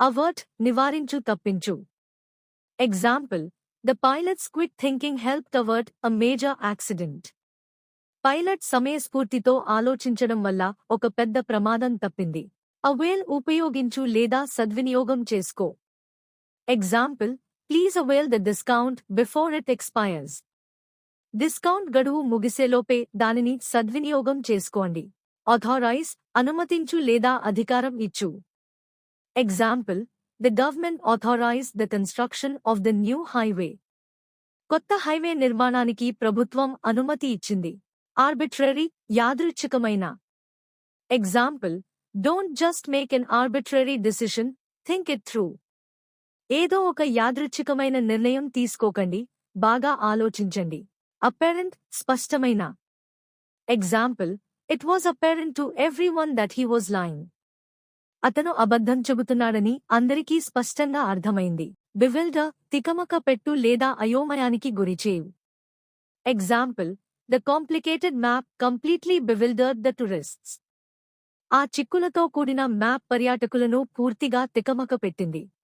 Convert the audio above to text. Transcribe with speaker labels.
Speaker 1: Avert నివారించు తప్పించు. Example, the pilot's quick thinking helped avert a major accident. Pilot సమయస్ఫూర్తితో ఆలోచించడం వల్ల ఒక పెద్ద ప్రమాదం తప్పింది. అవైల్ ఉపయోగించు లేదా సద్వినియోగం చేసుకో. Example, please avail the discount before it expires. Discount గడువు ముగిసేలోపే దానిని సద్వినియోగం చేసుకోండి. ఆథరైజ్ అనుమతించు లేదా అధికారం ఇచ్చు. Example, the government authorised the construction of the new highway. కొత్త హైవే నిర్మాణానికి ప్రభుత్వం అనుమతి ఇచ్చింది. ఆర్బిట్రరీ యాదృచ్ఛికమైన. Example, don't just make an arbitrary decision, think it through. ఏదో ఒక యాదృచ్ఛికమైన నిర్ణయం తీసుకోకండి, బాగా ఆలోచించండి. అపెరెంట్ స్పష్టమైన. Example, it was apparent to everyone that he was lying. అతను అబద్ధం చెబుతున్నాడని అందరికీ స్పష్టంగా అర్థమైంది. బివిల్డర్ తికమక పెట్టు లేదా అయోమయానికి గురిచేయు. Example, the complicated map completely bewildered the tourists. ఆ చిక్కులతో కూడిన మ్యాప్ పర్యాటకులను పూర్తిగా తికమక పెట్టింది.